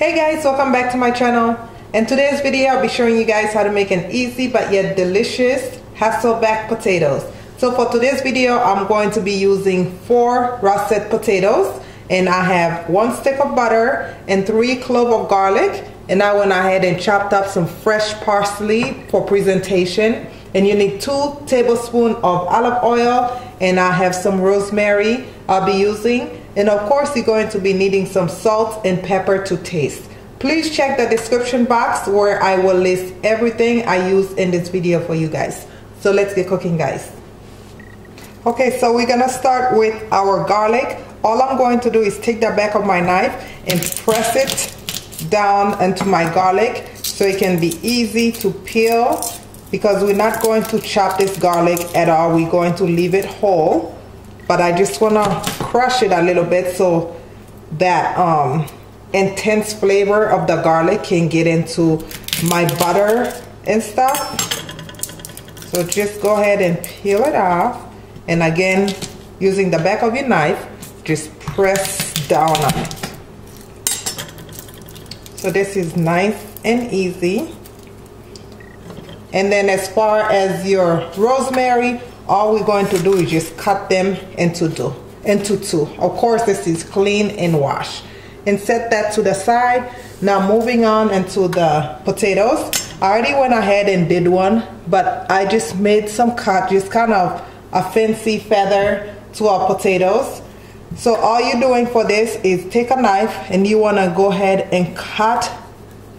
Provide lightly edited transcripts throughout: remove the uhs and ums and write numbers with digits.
Hey guys, welcome back to my channel. In today's video I'll be showing you guys how to make an easy but yet delicious Hasselback potatoes. So for today's video I'm going to be using 4 Russet potatoes, and I have 1 stick of butter and 3 cloves of garlic, and I went ahead and chopped up some fresh parsley for presentation, and you need 2 tablespoons of olive oil, and I have some rosemary I'll be using, and of course you're going to be needing some salt and pepper to taste. Please check the description box where I will list everything I use in this video for you guys. So let's get cooking, guys. Okay, so we're gonna start with our garlic. All I'm going to do is take the back of my knife and press it down into my garlic so it can be easy to peel, because we're not going to chop this garlic at all. We're going to leave it whole, but I just want to crush it a little bit so that intense flavor of the garlic can get into my butter and stuff. So just go ahead and peel it off, and again using the back of your knife just press down on it. So this is nice and easy. And then as far as your rosemary, all we're going to do is just cut them into 2. Of course this is clean and washed, and set that to the side. Now moving on into the potatoes. I already went ahead and did one, but I just made some cut, just kind of a fancy feather to our potatoes. So all you're doing for this is take a knife and you want to go ahead and cut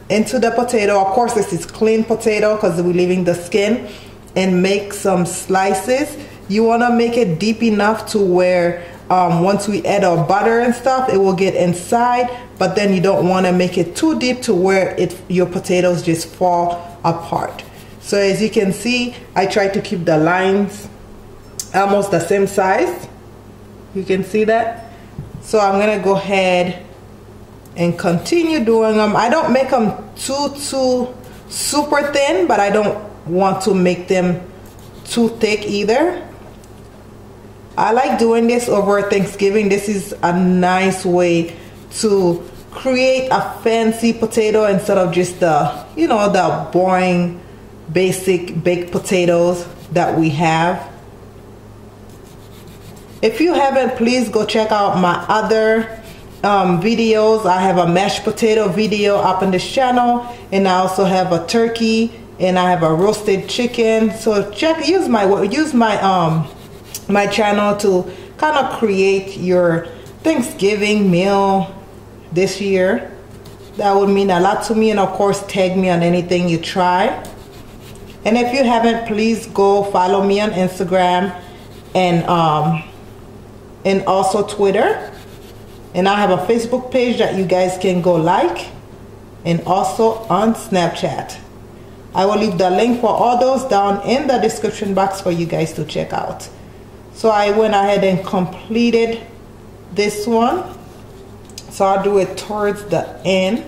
into the potato. Of course this is clean potato because we're leaving the skin, and make some slices. You want to make it deep enough to where once we add our butter and stuff it will get inside, but then you don't want to make it too deep to where your potatoes just fall apart. So as you can see, I try to keep the lines almost the same size. You can see that. So I'm gonna go ahead and continue doing them. I don't make them too super thin, but I don't want to make them too thick either. I like doing this over Thanksgiving. This is a nice way to create a fancy potato instead of just the, you know, the boring basic baked potatoes that we have. If you haven't, please go check out my other videos. I have a mashed potato video up on this channel, and I also have a turkey, and I have a roasted chicken. So use my my channel to kind of create your Thanksgiving meal this year. That would mean a lot to me, and of course tag me on anything you try. And if you haven't, please go follow me on Instagram and also Twitter, and I have a Facebook page that you guys can go like, and also on Snapchat. I will leave the link for all those down in the description box for you guys to check out. So I went ahead and completed this one, so I'll do it towards the end.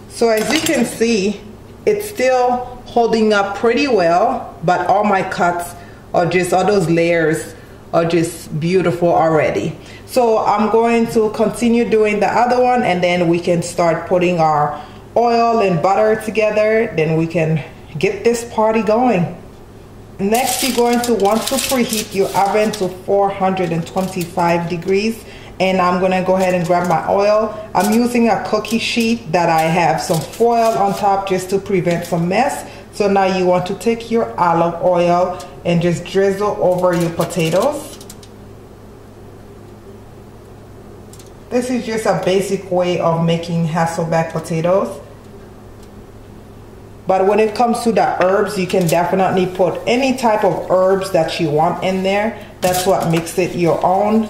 So as you can see, it's still holding up pretty well, but all my cuts are just, all those layers are just beautiful already. So I'm going to continue doing the other one, and then we can start putting our oil and butter together. Then we can get this party going. Next, you're going to want to preheat your oven to 425 degrees. And I'm going to go ahead and grab my oil. I'm using a cookie sheet that I have some foil on top just to prevent some mess. So now you want to take your olive oil and just drizzle over your potatoes. This is just a basic way of making Hasselback potatoes. But when it comes to the herbs, you can definitely put any type of herbs that you want in there. That's what makes it your own.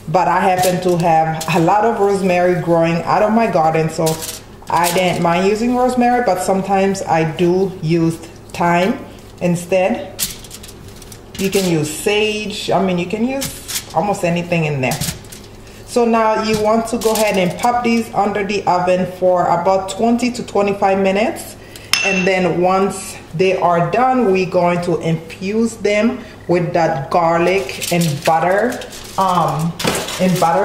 But I happen to have a lot of rosemary growing out of my garden, so I didn't mind using rosemary, but sometimes I do use thyme instead. You can use sage. I mean, you can use almost anything in there. So now you want to go ahead and pop these under the oven for about 20 to 25 minutes. And then once they are done, we're going to infuse them with that garlic and butter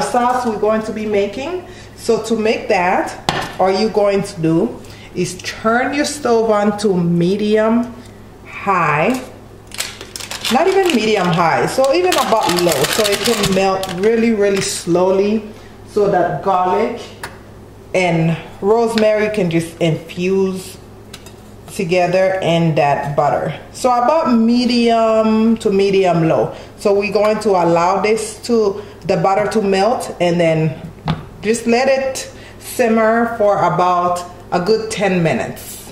sauce we're going to be making. So to make that, all you're going to do is turn your stove on to medium high, not even medium high, so even about low, so it can melt really slowly, so that garlic and rosemary can just infuse together in that butter. So about medium to medium low. So we're going to allow the butter to melt, and then just let it simmer for about a good 10 minutes.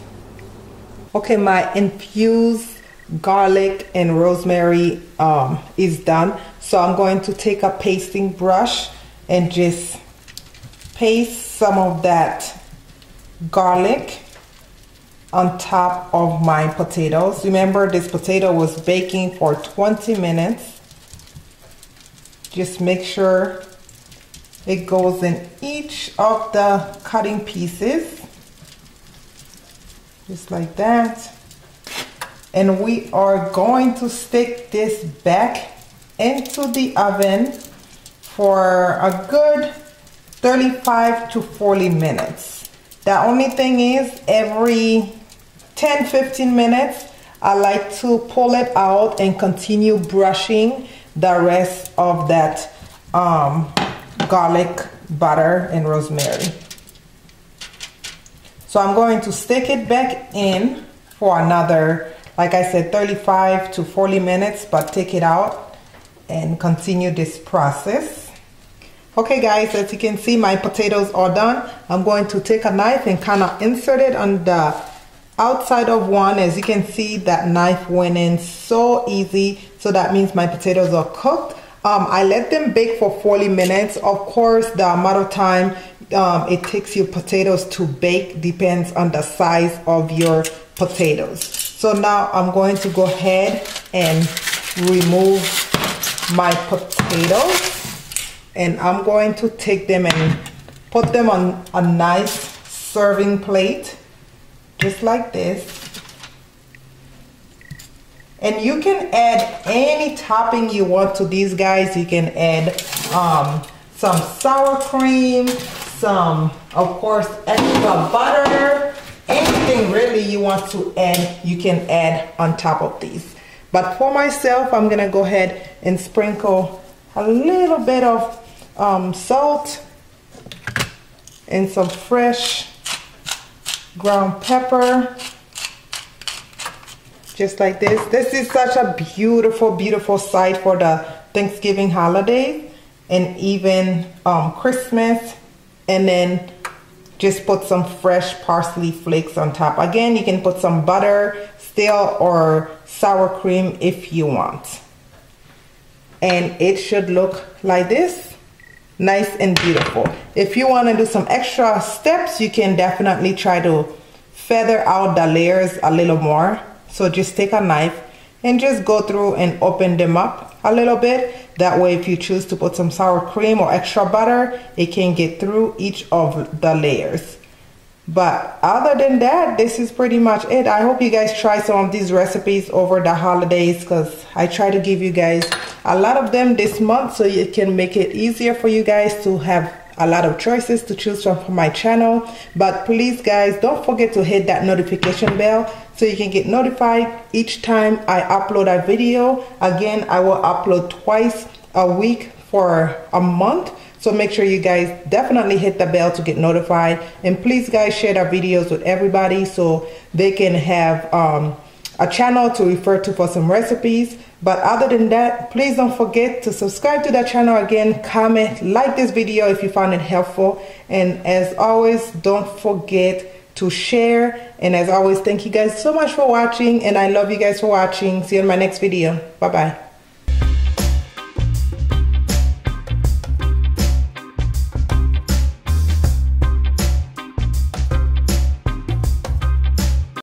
Okay, my infused garlic and rosemary is done. So I'm going to take a pasting brush and just paste some of that garlic on top of my potatoes. Remember, this potato was baking for 20 minutes. Just make sure it goes in each of the cutting pieces, just like that. And we are going to stick this back into the oven for a good 35 to 40 minutes. The only thing is, every 10-15 minutes I like to pull it out and continue brushing the rest of that garlic, butter, and rosemary. So I'm going to stick it back in for another, like I said, 35 to 40 minutes, but take it out and continue this process. Okay guys, as you can see, my potatoes are done. I'm going to take a knife and kind of insert it on the outside of one. As you can see, that knife went in so easy. So that means my potatoes are cooked. I let them bake for 40 minutes. Of course, the amount of time it takes your potatoes to bake depends on the size of your potatoes. So now I'm going to go ahead and remove my potatoes, and I'm going to take them and put them on a nice serving plate, just like this. And you can add any topping you want to these guys. You can add some sour cream, some, of course, extra butter, anything really you want to add, you can add on top of these. But for myself, I'm gonna go ahead and sprinkle a little bit of salt and some fresh ground pepper, just like this. This is such a beautiful side for the Thanksgiving holiday and even Christmas. And then just put some fresh parsley flakes on top. Again, you can put some butter still or sour cream if you want. And it should look like this, nice and beautiful. If you want to do some extra steps, you can definitely try to feather out the layers a little more. So just take a knife and just go through and open them up a little bit. That way, if you choose to put some sour cream or extra butter, it can get through each of the layers. But other than that, this is pretty much it. I hope you guys try some of these recipes over the holidays, because I try to give you guys a lot of them this month, so it can make it easier for you guys to have a lot of choices to choose from for my channel. But please guys, don't forget to hit that notification bell so you can get notified each time I upload a video. Again, I will upload twice a week for a month, so make sure you guys definitely hit the bell to get notified. And please guys, share the videos with everybody so they can have a channel to refer to for some recipes. But other than that, please don't forget to subscribe to the channel. Again, comment, like this video if you found it helpful, and as always, don't forget to share. And as always, thank you guys so much for watching, and I love you guys for watching. See you in my next video. Bye bye.